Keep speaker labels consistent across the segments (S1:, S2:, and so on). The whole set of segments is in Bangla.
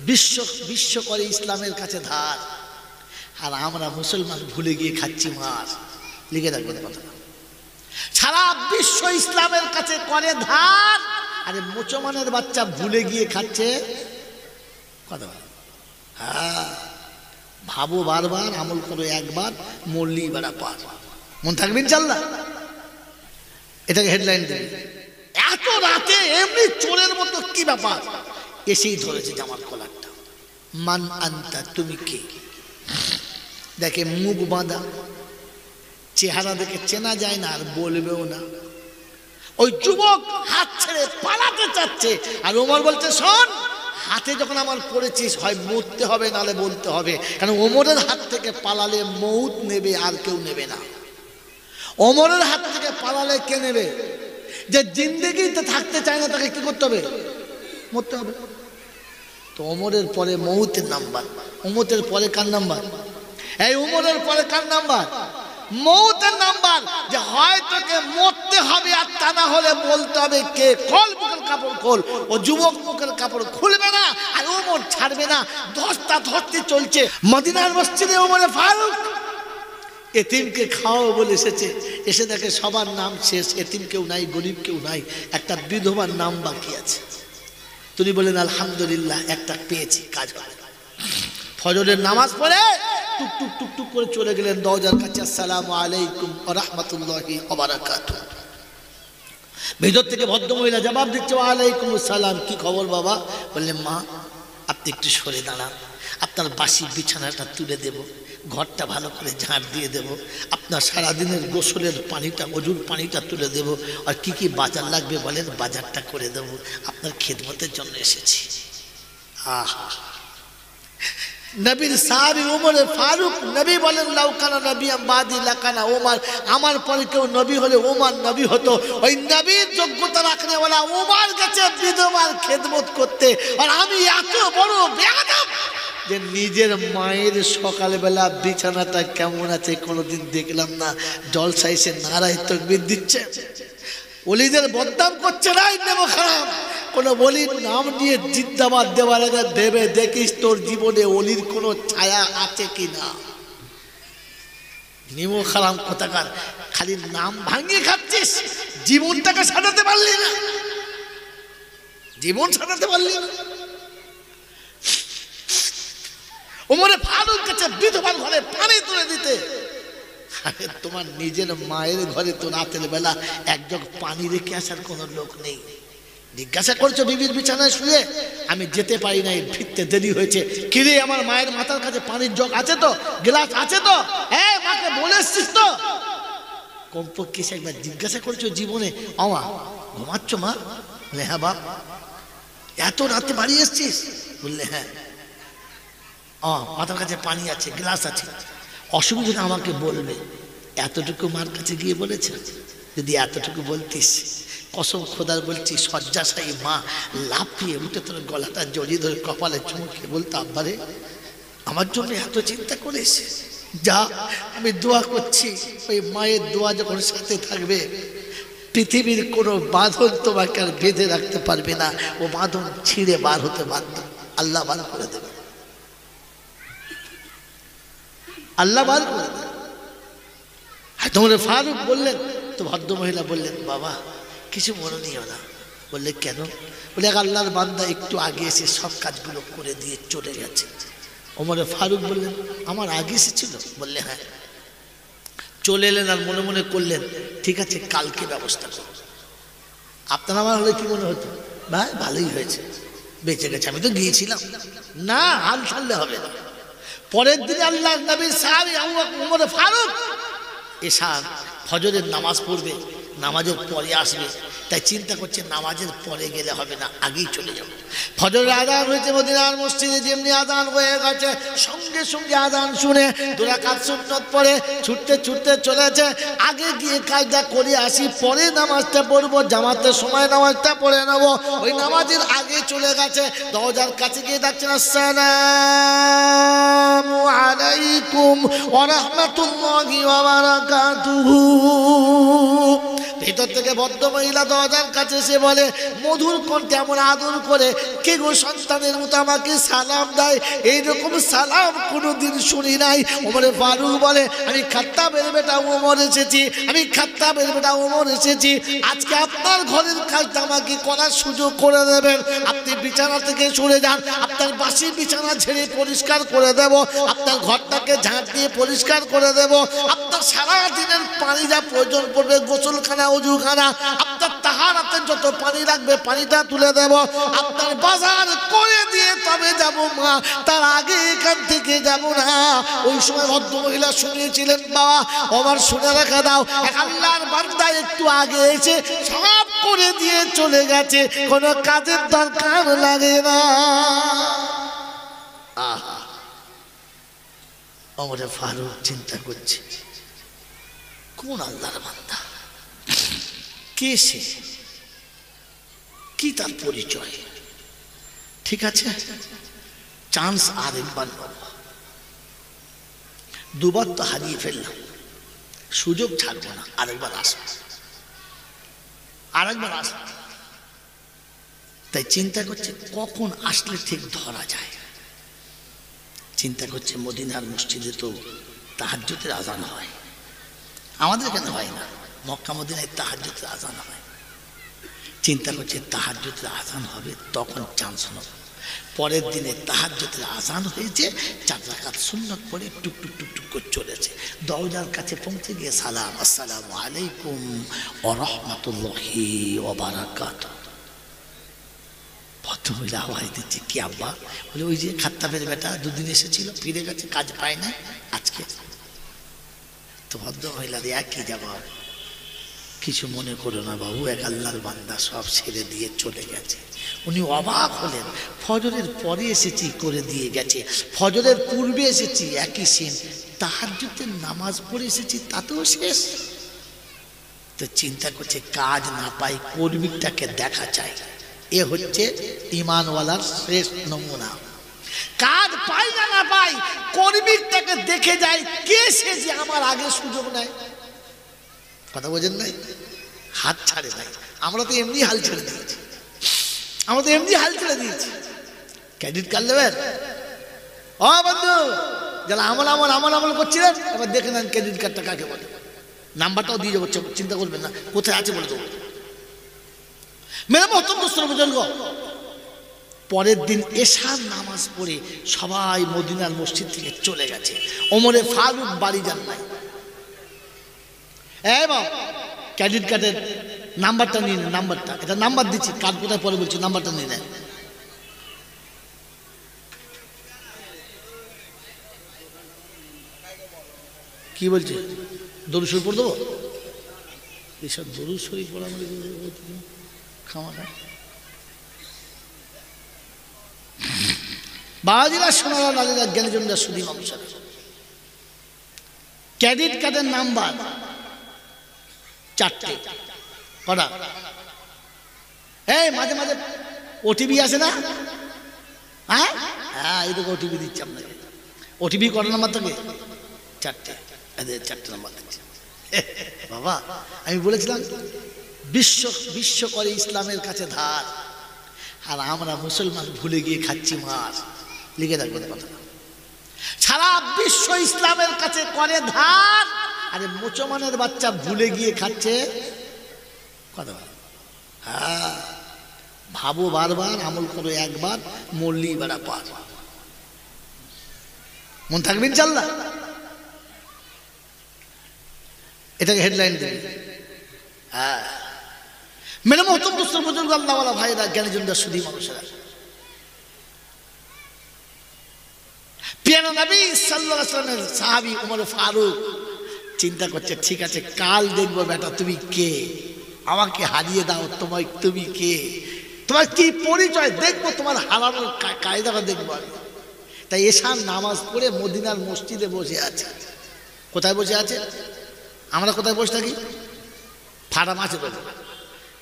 S1: বিশ্ব বিশ্ব করে ইসলামের কাছে ধার, আর আমরা মুসলমান ভুলে গিয়ে খাচ্ছি মার। লিখে রাখবেন কথা, সারা বিশ্ব ইসলামের কাছে করে ধার, আরে মুসলমানের বাচ্চা ভুলে গিয়ে খাচ্ছে কথা। হ্যাঁ, ভাবো বারবার, আমল করো একবার, মরলি বেড়া পার। মন থাকবে ইনশাল্লাহ। এটাকে হেডলাইন দেবে। এত রাতে এমনি চোরের মতো কি ব্যাপার, এসেই ধরেছে জামার কলারটা। মান আনতা, তুমি কে? দেখে মুখ বাঁধা, চেহারা দেখে চেনা যায় না, আর বলবেও না। ওই যুবক হাত ছেড়ে পালাতে চাচ্ছে, আর ওমর বলছে শোন, হাতে যখন আমার পড়েছিস হয় মরতে হবে, নালে বলতে হবে। কারণ ওমরের হাত থেকে পালালে মৌত নেবে, আর কেউ নেবে না। ওমরের হাত থেকে পালালে কে নেবে? যে জিন্দেগিতে থাকতে চায় না, তাকে কি করতে হবে? মরতে হবে। তো ওমরের পরে মৌতের নাম্বার, উম্মতের পরে কার নাম্বার? এই উমরের পরে কার নাম্বার? মৌতের নাম্বার। যে হয় তোকে মরতে হবে, আর তা না হলে বলতে হবে কে? খোল মুখের কাপড় খোল। ও যুবক মুখের কাপড় খুলবে না, আর ওমর ছাড়বে না। ধস্তা ধস্তি চলছে মদিনার মসজিদে। ওমরে ফারুক এতিমকে খাওয়াও বলে এসেছে, এসে দেখে সবার নাম শেষ, এতিম কেউ নাই, গরিব কেউ নাই, একটা বিধবার নাম বাকি আছে। তিনি বলেন আলহামদুলিল্লাহ, একটা পেয়েছি, কাজ করে। ফজরের নামাজ পড়ে টুক টুক টুক টুক করে চলে গেলেন দরজার কাছে। আসসালামু আলাইকুম ওয়া রাহমাতুল্লাহি ওয়া বারাকাতুহু। ভিতর থেকে ভদ্রমহিলা জবাব দিচ্ছে ওয়ালাইকুম আসসালাম। কি খবর বাবা? বললেন মা, আপনি একটু সরে দাঁড়ান, আপনার বাসি বিছানাটা তুলে দেব, ঘরটা ভালো করে ঝাঁট দিয়ে দেব, আপনার সারাদিনের গোসলের পানিটা, অজুর পানিটা তুলে দেব, আর কি কি বাজার লাগবে বলেন, বাজারটা করে দেব, আপনার খেদমতের জন্য এসেছি। আহা, নবীর সাহাবী ওমরে ফারুক। নবী বলেন লাউকানা নবিয়াম বাদি লাকানা ওমর, আমার পরে কেউ নবী হলে ওমর নবী হতো। ওই নবীর যোগ্যতা রাখনেওয়ালা ওমর গেছে বিধবার খেদমত করতে, আর আমি এত বড় বেয়াদব যে নিজের মায়ের সকালবেলা বিছানাটা কেমন আছে কোনোদিন দেখলাম না, জলসা এসে নারায় তাকবীর দিচ্ছে, ওলিদের বদনাম করছে। নাই নেব খারাপ কোন ওলির নাম নিয়ে জিন্দাবাদ দেওয়ার আগে ভেবে দেখিস তোর জীবনে ওলির কোনো ছায়া আছে কিনা। নিমো খারাম কোথাকার, খালি নাম ভাঙিয়ে খাচ্ছিস, জীবনটাকে সাজাতে পারলি না, জীবন সাজাতে পারলি না। ওমরে ফারুক কাছে বিধবার ঘরে পানি তুলে দিতে। আরে তোমার নিজের মায়ের ঘরে তো রাতের বেলা এক জগ পানি রেখে আসার কোনো লোক নেই। জিজ্ঞাসা করছো বিবির বিছানায় শুয়ে, আমি যেতে পারি নাই, ফিরতে দেরি হয়েছে। কিরে আমার মায়ের মাথার কাছে পানির জগ আছে তো, গ্লাস আছে তো, হ্যাঁ মাকে বলে এসছিস তো? কমপক্ষে সে একবার জিজ্ঞাসা করছো জীবনে, আমা ঘুমাচ্ছ মা? বলে হ্যাঁ বাপ। এত রাতে বাড়ি এসছিস? বললে হ্যাঁ। মাথার কাছে পানি আছে, গ্লাস আছে, অসুবিধা আমাকে বলবে। এতটুকু মার কাছে গিয়ে বলেছে? যদি এতটুকু বলতিস, কসম খোদার বলছি, শয্যাশায়ী মা লাফিয়ে উঠে তোর গলাটা জড়িয়ে ধরে কপালে চুমুকে বলতো আব্বারে আমার জন্য এত চিন্তা করিস, যা আমি দোয়া করছি, ওই মায়ের দোয়া যখন সাথে থাকবে পৃথিবীর কোনো বাঁধন তোমাকে আর বেঁধে রাখতে পারবে না, ও বাঁধন ছিঁড়ে বার হতে বাধ্য, আল্লাহ বার করে দেবে, আল্লাহ বার করে দেবে। তোমার ফারুক বললেন, তো ভদ্রমহিলা বললেন বাবা কিছু মনে নিও না। বললে কেন? বলে আল্লাহর বান্দা একটু আগে এসে সব কাজগুলো করে দিয়ে চলে গেছে। ওমরে ফারুক বললেন আমার আগে এসেছিল? বললে হ্যাঁ। চলে এলেন আর মনে মনে করলেন ঠিক আছে কালকে ব্যবস্থা করো। আপনার আমার হলে কি মনে হতো? ভাই ভালোই হয়েছে, বেঁচে গেছে, আমি তো গিয়েছিলাম না, হাল ছাড়লে হবে না। পরের দিন আল্লাহ নবীর সাহাবী ওমরে ফারুক এশার ফজরের নামাজ পড়বে, নামাজের পরে আসবে, তাই চিন্তা করছে নামাজের পরে গেলে হবে না, আগেই চলে যাবো। ফজরের আযান হয়েছে মদিনার মসজিদে, যেমনি আযান হয়ে গেছে সঙ্গে সঙ্গে আযান শুনে 2 রাকাত সুন্নাত পড়ে ছুটতে ছুটতে চলেছে, আগে গিয়ে কাজটা করে আসি, পরে নামাজটা পড়বো, জামাতের সময় নামাজটা পড়ে নেবো। ওই নামাজের আগে চলে গেছে, দরজার কাছে গিয়ে ডাকছেন আসসালামু আলাইকুম ওয়া রাহমাতুল্লাহি ওয়া বারাকাতুহু। ভেতর থেকে ভদ্র মহিলা দরজার কাছে এসে বলে, মধুর কণ্ঠে এমন আদর করে, কে গো সন্তানের মতো আমাকে সালাম দেয়, এইরকম সালাম কোনোদিন শুনি নাই। ওমরে ফারুক বলে, আমি খাত্তাবের বেটা ওমর এসেছি, আমি খাত্তাবের বেটা ওমর এসেছি, আজকে আপনার ঘরের কাজটা আমাকে করার সুযোগ করে দেবেন। আপনি বিছানা থেকে সরে যান, আপনার বাসি বিছানা ঝেড়ে পরিষ্কার করে দেব, আপনার ঘরটাকে ঝাঁট দিয়ে পরিষ্কার করে দেব, আপনার সারা দিনের পানি যা প্রয়োজন পড়বে, গোসলখানা ওযুখানা, আপনার তাহারাতে যত পানি লাগবে পানিটা তুলে দেব, আপনার বাজার করে দিয়ে তবে যাব মা, তার আগে এখান থেকে যাব না। ওই সময় ভদ্র মহিলা শুনিয়েছিলেন, বাবা আমার শুনে রাখা দাও, আল্লাহর বান্দা একটু আগে এসে সব করে দিয়ে চলে গেছে, কোনো কাজের দরকার লাগে না। আহা, ওমরে ফারুক চিন্তা করছে, কোন আল্লাহর বান্দা, কে সে, কি তার পরিচয়? ঠিক আছে, চান্স আরেকবার নেব, দুবার তো হারিয়ে ফেললাম, সুযোগ ছাড়বো না, আরেকবার আসবো, আরেকবার আসবো। তাই চিন্তা করছে কখন আসলে ঠিক ধরা যায়। চিন্তা করছে মদিনার মসজিদে তো তাহাজ্জুদের আজান হয়, আমাদের এখানে হয় না, মক্কা মদিনায় তাহাজ্জুদের আজান হয়। চিন্তা করছে তাহাজ্জুদের আজান হবে, তখন চান্স নেব। পরের দিনে তাহাজ্জুদের আজান হয়েছে, 4 রাকাত সুন্নাত পড়ে টুক টুক টুক টুক করে চলেছে, দরজার কাছে পৌঁছে গিয়ে সালাম, আসসালামু আলাইকুম ওয়া রাহমাতুল্লাহি ওয়া বারাকাতুহু। ভদ্রমহিলা আওয়াজ দিচ্ছে, কি আব্বা? বলে, ওই যে খাত্তাবের বেটা দুদিন এসেছিল, ফিরে গেছে, কাজ পায় না আজকে। তো ভদ্রমহিলা দিয়ে একই জবাব, কিছু মনে করো না বাবু, এক আল্লাহর বান্দা সব ছেড়ে দিয়ে চলে গেছে। উনি অবাক হলেন, ফজরের পরে এসেছি করে দিয়ে গেছে, ফজরের পূর্বে এসেছি একই সিন, তাহাজ্জুদের নামাজ পড়ে এসেছি তাতেও শেষ। তো চিন্তা করছে কাজ না পাই কর্মীটাকে দেখা চাই, এ হচ্ছে ইমানওয়ালার শ্রেষ্ঠ নমুনা। কাজ পাই না না পাই কর্মীটাকে দেখে যায়, কে সে যে আমার আগে সুযোগ নেয়। কথা বোঝেন নাই? হাত ছাড়ে নাই। আমরা তো এমনি হাল ছেড়ে দিয়েছি, আমরা তো এমনি হাল ছেড়ে দিয়েছি। ক্রেডিট কার্ড নেবেন? ও বন্ধু, যারা আমল করছিলেন, এবার দেখে নেন ক্রেডিট কার্ডটা কাকে বলে, নাম্বারটাও দিয়ে যাবো, চিন্তা করবেন না, কোথায় আছে বলে দেবো। মেরে মহতরম দোস্তর বুজুর্গ, পরের দিন এশার নামাজ পড়ে সবাই মদিনার মসজিদ থেকে চলে গেছে, ওমরে ফারুক বাড়ি যান নাই। এই বাবা, ক্রেডিট কার্ডের নাম্বারটা নিয়ে নেন, নাম্বারটা, এটা নাম্বার দিচ্ছি, কার্ড কোথায় পরে বলছি, নাম্বারটা নিয়ে নেন। কি বলছে? দরুদ শরীফ পড়ে দেবো? এইসব দরুদ শরীফ পড়া মানে খামা খায়। বাবাজিরা, সোনারা, লালীরা, জ্ঞানীজনরা, সুধী মানুষেরা, ক্রেডিট কার্ডের নাম্বার 4টে। কটা? এই মাঝে মাঝে ওটিপি আসে না? হ্যাঁ হ্যাঁ, এই তো ওটিপি দিচ্ছে আপনাকে। ওটিপি কটা নাম্বার থাকে? 4টে। 4টে নাম্বার দিচ্ছে। বাবা, আমি বলেছিলাম বিশ্ব করে ইসলামের কাছে ধার, আর আমরা মুসলমান ভুলে গিয়ে খাচ্ছি মার। লিখে রাখবেন কথা, সারা বিশ্ব ইসলামের কাছে করে ধার, আরে মুসলমানের বাচ্চা ভুলে গিয়ে খাচ্ছে কথা। হ্যাঁ, ভাবো বারবার, আমল করো একবার, মরলি বেড়া পার। মন থাকবে ইনশাল্লাহ। এটাকে হেডলাইন দেবে। হ্যাঁ, মেরে মহতরম দোস্তর বুজুর্গ, আল্লাহওয়ালা ভাইরা, জ্ঞানীজনরা, সুধী মানুষেরা, প্রিয় নবী সাল্লাল্লাহু আলাইহি ওয়াসাল্লামের সাহাবী ওমর ফারুক চিন্তা করছে, ঠিক আছে কাল দেখবো বেটা তুমি কে, আমাকে হারিয়ে দাও, তুমি কে, তোমার কি পরিচয় দেখবো, তোমার হারানোর কায়দাটা দেখবো আমি। তাই এশার নামাজ পড়ে মদিনার মসজিদে বসে আছে। কোথায় বসে আছে? আমরা কোথায় বসে থাকি? ফাটা মাছে বসে।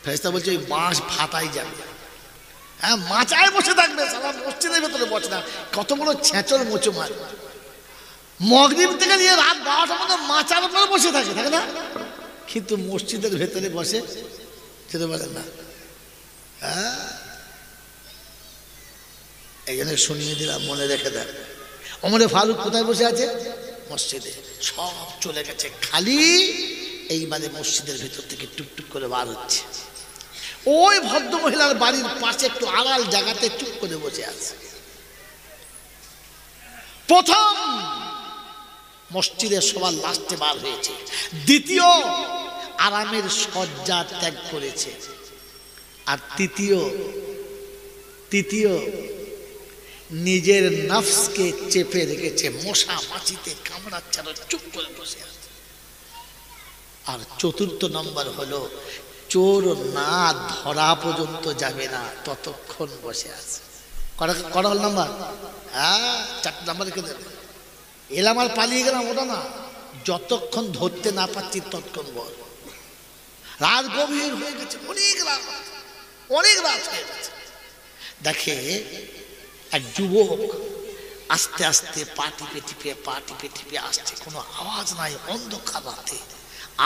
S1: ফেরেশতা বলছে ওই বাঁশ ফাটাই যাবে। হ্যাঁ, মাচায় বসে থাকবে, সারা মসজিদের ভেতরে বসে না। কত বড় ছেঁচল মোচো মার, মাগরিব থেকে নিয়ে রাত 12টার মধ্যে মাচার উপরে বসে থাকে, থাকে না? কিন্তু মসজিদের ভেতরে বসে যেতে পারেন না। হ্যাঁ, এই জন্য শুনিয়ে দিলাম, মনে রেখে দেন। ওমরে ফারুক কোথায় বসে আছে? মসজিদে। সব চলে গেছে, খালি এইবারে মসজিদের ভেতর থেকে টুকটুক করে বার হচ্ছে। ওই ভদ্র মহিলার বাড়ির পাশে একটু আড়াল জায়গাতে চুপ করে বসে আছে। প্রথম মসজিদের সবার লাস্টে বার হয়েছে, দ্বিতীয় আরামের শয্যা ত্যাগ করেছে, আর তৃতীয় নিজের নফসকে চেপে রেখেছে, মশা মাছিতে কামড়াচ্ছে আর চুপ করে বসে আছে। আর চতুর্থ নম্বর হলো চোর না ধরা পর্যন্ত যাবে না ততক্ষণ বসে আছে। কটা হল নাম্বার? হ্যাঁ, 4 নাম্বার রেখে দেবে। এলাম আর পালিয়ে গেলাম ওটা না, যতক্ষণ ধরতে না পারছি ততক্ষণ বল। রাত গভীর হয়ে গেছে, অনেক রাত হয়ে গেছে। দেখে এক যুবক আস্তে আস্তে পা টিপে টিপে আসছে, কোনো আওয়াজ নাই, অন্ধকার রাতে,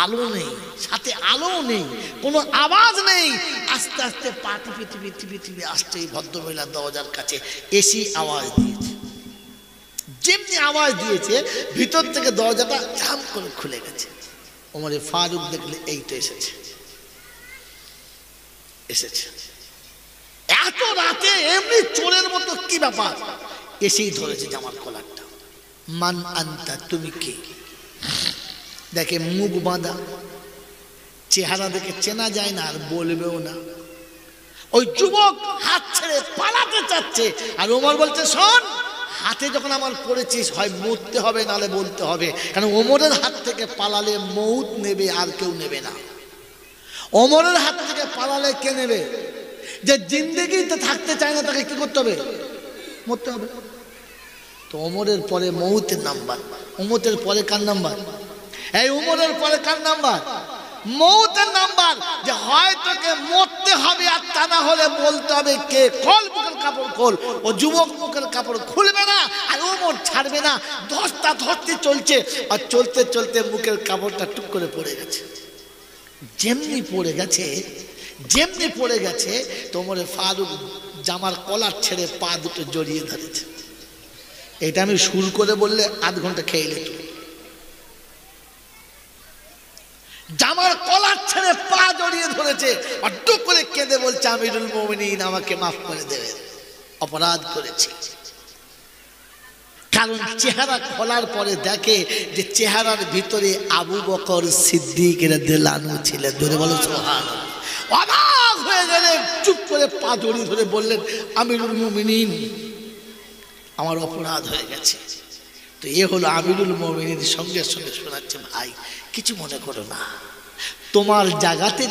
S1: আলো নেই, সাথে আলো নেই, কোনো আওয়াজ নেই। আস্তে আস্তে পা টিপে আসছে। এই ভদ্রমহিলার দরজার কাছে এসি আওয়াজ দিয়েছে। যেমনি আওয়াজ দিয়েছে ভিতর থেকে দরজাটা ঝাম করে খুলে গেছে। ওমরে ফারুক দেখলে এই তো এসেছে। এত রাতে এমনি চোরের মতো কি ব্যাপার? এসেই ধরেছে জামার কলারটা। মান আনতা, তুমি কে? দেখে মুখ বাঁধা, চেহারা দেখে চেনা যায় না, আর বলবেও না। ওই যুবক হাত ছেড়ে পালাতে চাচ্ছে, আর ওমর বলছে শোন, হাতে যখন আমার পড়েছিস হয় মরতে হবে নালে বলতে হবে, কারণ ওমরের হাত থেকে পালালে মৌত নেবে, আর কেউ নেবে না। ওমরের হাত থেকে পালালে কে নেবে? যে জিন্দেগিতে থাকতে চায় না তাকে কি করতে হবে? মরতে হবে। তো ওমরের পরে মৌতের নাম্বার, উম্মতের পরে কার নাম্বার? এই উমরের পরে কার নাম্বার? মৌতের নাম্বার। যে হয় তোকে মরতে হবে, আর তা না হলে বলতে হবে কে? খোল মুখের কাপড় খোল। ও যুবক মুখের কাপড় খুলবে না, আর ওমর ছাড়বে না। ধস্তাধস্তি চলছে, আর চলতে চলতে মুখের কাপড়টা টুক করে পড়ে গেছে। যেমনি পড়ে গেছে তোমরে ফারুক জামার কলার ছেড়ে পা দুটো জড়িয়ে ধরেছে। এটা আমি সুর করে বললে আধ ঘন্টা খেয়ে নিত। জামার কলার ছেড়ে পা জড়িয়ে ধরেছে, আর টুক করে কেঁদে বলছে আমিরুল মুমিনিন আমাকে মাফ করে দেবেন, অপরাধ করেছি। কারণ চেহারা খোলার পরে দেখে যে চেহারার ভিতরে আবু বকর সিদ্দিক রাদিয়াল্লাহু আনহু ছিলেন। ধরে বলো সুবহানাল্লাহ। অবাক হয়ে গেলেন, চুপ করে পা জড়িয়ে ধরে বললেন আমিরুল মুমিনিন আমার অপরাধ হয়ে গেছে। তো এ হলো আমিরুল মুমিনিন। সঙ্গে সঙ্গে শোনাচ্ছে ভাই কিছু মনে করো না, তোমার জায়গাতে